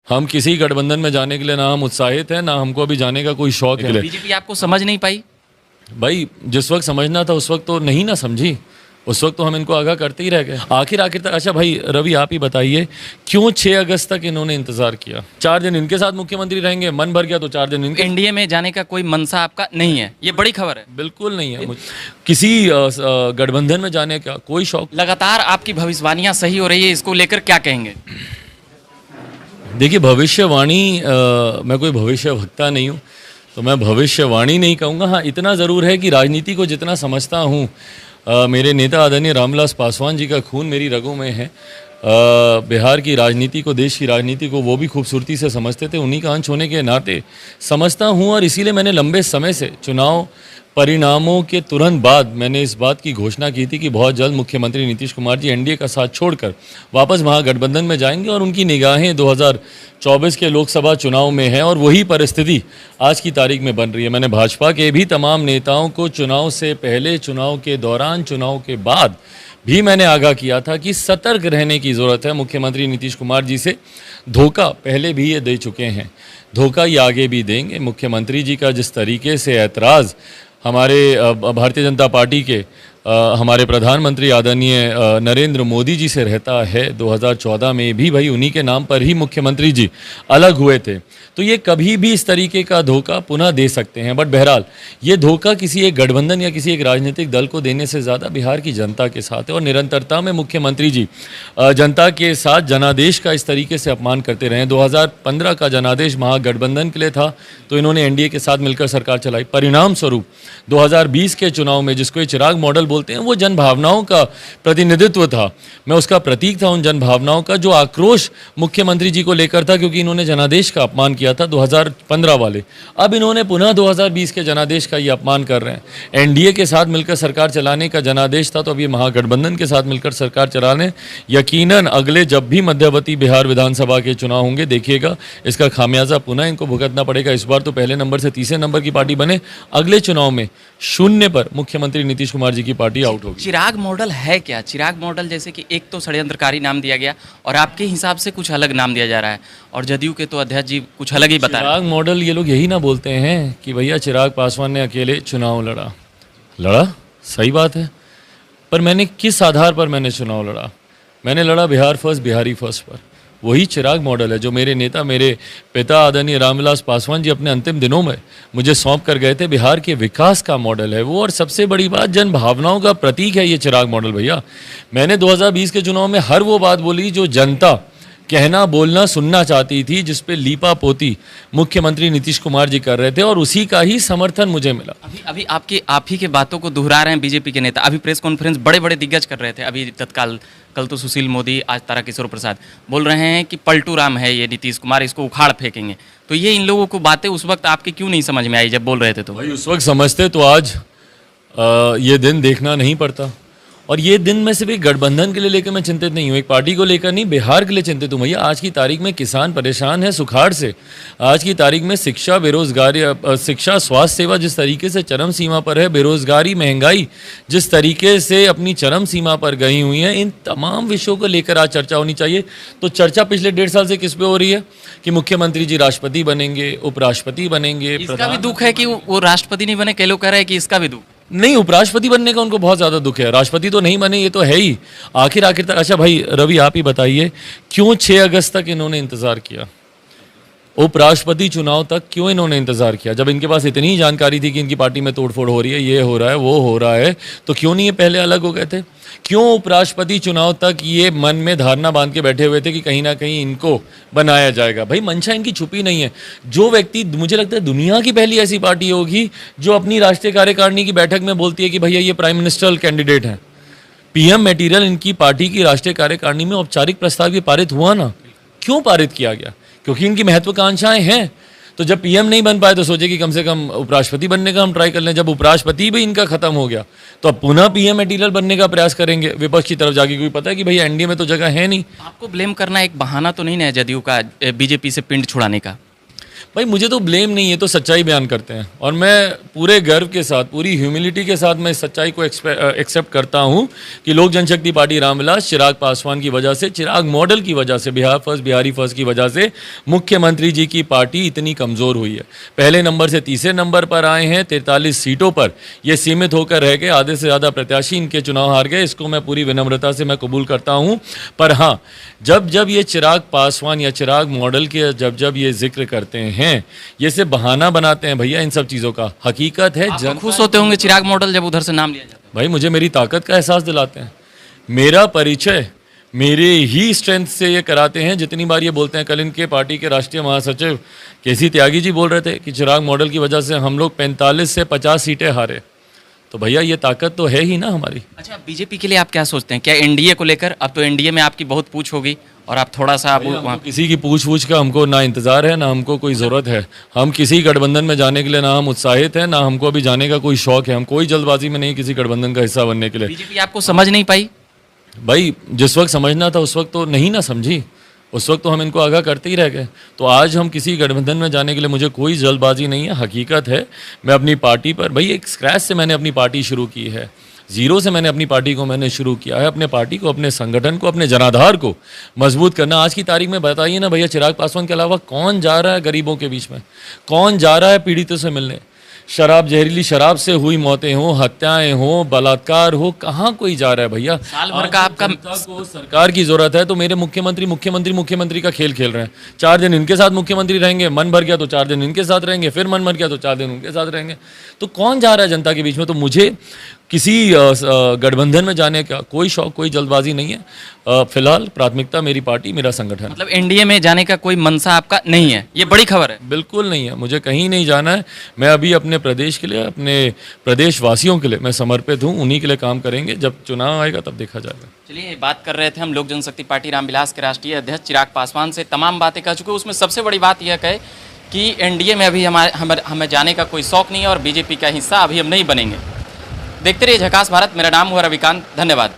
हम किसी गठबंधन में जाने के लिए ना हम उत्साहित हैं, ना हमको अभी जाने का कोई शौक है। बीजेपी आपको समझ नहीं पाई? भाई जिस वक्त समझना था उस वक्त तो नहीं ना समझी, उस वक्त तो हम इनको आगाह करते ही रह गए। आखिर तक। अच्छा भाई रवि आप ही बताइए, क्यों 6 अगस्त तक इन्होंने इंतजार किया? 4 दिन इनके साथ मुख्यमंत्री रहेंगे, मन भर गया तो 4 दिन इनके। एनडीए में जाने का कोई मनसा आपका नहीं है, ये बड़ी खबर है। बिल्कुल नहीं है, किसी गठबंधन में जाने का कोई शौक। लगातार आपकी भविष्यवाणियां सही हो रही है, इसको लेकर क्या कहेंगे? देखिए भविष्यवाणी, मैं कोई भविष्य वक्ता नहीं हूँ, तो मैं भविष्यवाणी नहीं कहूँगा। हाँ इतना ज़रूर है कि राजनीति को जितना समझता हूँ, मेरे नेता आदरणीय रामविलास पासवान जी का खून मेरी रगों में है। बिहार की राजनीति को, देश की राजनीति को वो भी खूबसूरती से समझते थे, उन्हीं का अंश होने के नाते समझता हूँ। और इसीलिए मैंने लंबे समय से चुनाव परिणामों के तुरंत बाद मैंने इस बात की घोषणा की थी कि बहुत जल्द मुख्यमंत्री नीतीश कुमार जी एनडीए का साथ छोड़कर वापस महागठबंधन में जाएंगे और उनकी निगाहें 2024 के लोकसभा चुनाव में है। और वही परिस्थिति आज की तारीख में बन रही है। मैंने भाजपा के भी तमाम नेताओं को चुनाव से पहले, चुनाव के दौरान, चुनाव के बाद भी मैंने आगाह किया था कि सतर्क रहने की ज़रूरत है। मुख्यमंत्री नीतीश कुमार जी से धोखा पहले भी ये दे चुके हैं, धोखा ये आगे भी देंगे। मुख्यमंत्री जी का जिस तरीके से ऐतराज़ हमारे भारतीय जनता पार्टी के हमारे प्रधानमंत्री आदरणीय नरेंद्र मोदी जी से रहता है, 2014 में भी भाई उन्हीं के नाम पर ही मुख्यमंत्री जी अलग हुए थे, तो ये कभी भी इस तरीके का धोखा पुनः दे सकते हैं। बट बहरहाल ये धोखा किसी एक गठबंधन या किसी एक राजनीतिक दल को देने से ज़्यादा बिहार की जनता के साथ है। और निरंतरता में मुख्यमंत्री जी जनता के साथ जनादेश का इस तरीके से अपमान करते रहे। 2015 का जनादेश महागठबंधन के लिए था, तो इन्होंने एनडीए के साथ मिलकर सरकार चलाई। परिणाम स्वरूप 2020 के चुनाव में, जिसको ये चिराग मॉडल बोलते हैं, वो जन भावनाओं का प्रतिनिधित्व था। मैं उसका प्रतीक था उन जन भावनाओं का, जो आक्रोश मुख्यमंत्री जी को लेकर था, क्योंकि इन्होंने जनादेश का अपमान किया था 2015 वाले। अब इन्होंने पुनः 2020 के जनादेश का ये अपमान कर रहे हैं। एनडीए के साथ मिलकर सरकार चलाने का जनादेश था, तो अब ये महागठबंधन के साथ मिलकर सरकार चलाने। यकीनन अगले जब भी मध्यवर्ती बिहार विधानसभा के चुनाव होंगे, देखिएगा इसका खामियाजा पुनः इनको भुगतना पड़ेगा। इस बार तो पहले नंबर से तीसरे नंबर की पार्टी बने, अगले चुनाव में 0 पर मुख्यमंत्री नीतीश कुमार जी की पार्टी आउट होगी। चिराग मॉडल है क्या? चिराग मॉडल जैसे कि एक तो षड्यंत्रकारी नाम दिया गया और आपके हिसाब से कुछ अलग नाम दिया जा रहा है, और जदयू के तो अध्यक्ष जी कुछ अलग ही बता रहे हैं। चिराग मॉडल, ये लोग यही ना बोलते हैं कि भैया चिराग पासवान ने अकेले चुनाव लड़ा। सही बात है, पर मैंने किस आधार पर मैंने चुनाव लड़ा? मैंने लड़ा बिहार फर्स्ट, बिहारी फर्स्ट पर। वही चिराग मॉडल है जो मेरे नेता, मेरे पिता आदरणीय रामविलास पासवान जी अपने अंतिम दिनों में मुझे सौंप कर गए थे। बिहार के विकास का मॉडल है वो, और सबसे बड़ी बात जन भावनाओं का प्रतीक है ये चिराग मॉडल। भैया मैंने 2020 के चुनाव में हर वो बात बोली जो जनता कहना, बोलना, सुनना चाहती थी, जिस पे लीपा पोती मुख्यमंत्री नीतीश कुमार जी कर रहे थे, और उसी का ही समर्थन मुझे मिला। अभी आप ही के बातों को दोहरा रहे हैं बीजेपी के नेता। अभी प्रेस कॉन्फ्रेंस बड़े बड़े दिग्गज कर रहे थे अभी तत्काल, कल तो सुशील मोदी, आज ताराकिशोर प्रसाद बोल रहे हैं कि पलटू राम है ये नीतीश कुमार, इसको उखाड़ फेंकेंगे। तो ये इन लोगों को बातें उस वक्त आपके क्यों नहीं समझ में आई जब बोल रहे थे? तो भाई उस वक्त समझते तो आज ये दिन देखना नहीं पड़ता। और ये दिन में सिर्फ एक गठबंधन के लिए लेकर मैं चिंतित नहीं हूँ, एक पार्टी को लेकर नहीं, बिहार के लिए चिंतित हूँ। भैया आज की तारीख में किसान परेशान है सुखाड़ से। आज की तारीख में शिक्षा, बेरोजगारी, शिक्षा, स्वास्थ्य सेवा जिस तरीके से चरम सीमा पर है, बेरोजगारी, महंगाई जिस तरीके से अपनी चरम सीमा पर गई हुई है, इन तमाम विषयों को लेकर आज चर्चा होनी चाहिए। तो चर्चा पिछले 1.5 साल से किस पे हो रही है कि मुख्यमंत्री जी राष्ट्रपति बनेंगे, उपराष्ट्रपति बनेंगे। इसका भी दुख है कि वो राष्ट्रपति नहीं बने, कई लोग कह रहे हैं कि इसका भी दुख नहीं, उपराष्ट्रपति बनने का उनको बहुत ज़्यादा दुख है, राष्ट्रपति तो नहीं बने, ये तो है ही। आखिर तक। अच्छा भाई रवि आप ही बताइए, क्यों 6 अगस्त तक इन्होंने इंतज़ार किया? उपराष्ट्रपति चुनाव तक क्यों इन्होंने इंतज़ार किया? जब इनके पास इतनी ही जानकारी थी कि इनकी पार्टी में तोड़फोड़ हो रही है, ये हो रहा है, वो हो रहा है, तो क्यों नहीं ये पहले अलग हो गए थे? क्यों उपराष्ट्रपति चुनाव तक ये मन में धारणा बांध के बैठे हुए थे कि कहीं ना कहीं इनको बनाया जाएगा? भाई मंशा इनकी छुपी नहीं है। जो व्यक्ति, मुझे लगता है दुनिया की पहली ऐसी पार्टी होगी जो अपनी राष्ट्रीय कार्यकारिणी की बैठक में बोलती है कि भैया ये प्राइम मिनिस्टर कैंडिडेट हैं, पीएम मटेरियल इनकी पार्टी की राष्ट्रीय कार्यकारिणी में औपचारिक प्रस्ताव ये पारित हुआ ना। क्यों पारित किया गया? क्योंकि इनकी महत्वाकांक्षाएं हैं। तो जब पीएम नहीं बन पाए तो सोचे कि कम से कम उपराष्ट्रपति बनने का हम ट्राई कर लें। जब उपराष्ट्रपति भी इनका खत्म हो गया तो अब पुनः पीएम मटेरियल बनने का प्रयास करेंगे विपक्ष की तरफ जाके, क्योंकि पता है कि भैया एनडीए में तो जगह है नहीं। आपको ब्लेम करना एक बहाना तो नहीं है जदयू का बीजेपी से पिंड छुड़ाने का? भाई मुझे तो ब्लेम नहीं है, तो सच्चाई बयान करते हैं, और मैं पूरे गर्व के साथ, पूरी ह्यूमिलिटी के साथ मैं इस सच्चाई को एक्सेप्ट करता हूं कि लोक जनशक्ति पार्टी रामविलास चिराग पासवान की वजह से, चिराग मॉडल की वजह से, बिहार फर्स्ट, बिहारी फर्स्ट की वजह से मुख्यमंत्री जी की पार्टी इतनी कमज़ोर हुई है। पहले नंबर से तीसरे नंबर पर आए हैं, 43 सीटों पर ये सीमित होकर रह गए, आधे से ज़्यादा प्रत्याशी इनके चुनाव हार गए, इसको मैं पूरी विनम्रता से मैं कबूल करता हूँ। पर हाँ, जब जब ये चिराग पासवान या चिराग मॉडल के जब ये जिक्र करते हैं, ये सिर्फ बहाना बनाते हैं भैया इन सब चीज़ों का। हकीकत है, आप तो खुश होते होंगे चिराग मॉडल जब उधर से नाम लिया जाता भाई मुझे मेरी ताकत का एहसास दिलाते हैं, मेरा परिचय मेरे ही स्ट्रेंथ से ये कराते हैं। जितनी बार ये बोलते हैं, कल इनके पार्टी के राष्ट्रीय महासचिव केसी त्यागी जी बोल रहे थे कि चिराग मॉडल की वजह से हम लोग 45 से 50 सीटें हारे, तो भैया ये ताकत तो है ही ना हमारी। अच्छा, बीजेपी के लिए आप क्या सोचते हैं? क्या एनडीए को लेकर, अब तो एनडीए में आपकी बहुत पूछ होगी और आप थोड़ा सा हमको किसी की पूछ का हमको ना इंतज़ार है, ना हमको कोई ज़रूरत है। हम किसी गठबंधन में जाने के लिए ना हम उत्साहित हैं, ना हमको अभी जाने का कोई शौक है। हम कोई जल्दबाजी में नहीं किसी गठबंधन का हिस्सा बनने के लिए। बीजेपी आपको समझ नहीं पाई? भाई जिस वक्त समझना था उस वक्त तो नहीं ना समझी, उस वक्त तो हम इनको आगाह करते ही रह गए। तो आज हम किसी गठबंधन में जाने के लिए, मुझे कोई जल्दबाजी नहीं है। हकीकत है, मैं अपनी पार्टी पर, भाई एक स्क्रैच से मैंने अपनी पार्टी शुरू की है, जीरो से मैंने अपनी पार्टी को मैंने शुरू किया है। अपने पार्टी को, अपने संगठन को, अपने जनाधार को मजबूत करना। आज की तारीख में बताइए ना भैया, चिराग पासवान के अलावा कौन जा रहा है गरीबों के बीच में, कौन जा रहा है पीड़ितों से मिलने? शराब, जहरीली शराब से हुई मौतें हो, हत्याएं हो, बलात्कार हो, कहाँ कोई जा रहा है भैया? साल भर का आपका को सरकार की जरूरत है, तो मेरे मुख्यमंत्री का खेल खेल रहे हैं। 4 दिन इनके साथ मुख्यमंत्री रहेंगे, मन भर गया तो 4 दिन इनके साथ रहेंगे, फिर मन भर गया तो 4 दिन उनके साथ रहेंगे। तो कौन जा रहा है जनता के बीच में? तो मुझे किसी गठबंधन में जाने का कोई शौक, कोई जल्दबाजी नहीं है। फिलहाल प्राथमिकता मेरी पार्टी, मेरा संगठन। मतलब एनडीए में जाने का कोई मनसा आपका नहीं है, ये बड़ी खबर है। बिल्कुल नहीं है, मुझे कहीं नहीं जाना है। मैं अभी अपने प्रदेश के लिए, अपने प्रदेश वासियों के लिए मैं समर्पित हूँ। उन्हीं के लिए काम करेंगे, जब चुनाव आएगा तब देखा जाएगा। चलिए, बात कर रहे थे हम लोक जनशक्ति पार्टी रामविलास के राष्ट्रीय अध्यक्ष चिराग पासवान से। तमाम बातें कह चुके, उसमें सबसे बड़ी बात यह कहे कि एनडीए में अभी हमें जाने का कोई शौक नहीं है और बीजेपी का हिस्सा अभी हम नहीं बनेंगे। देखते रहिए झकास भारत। मेरा नाम हुआ रविकांत। धन्यवाद।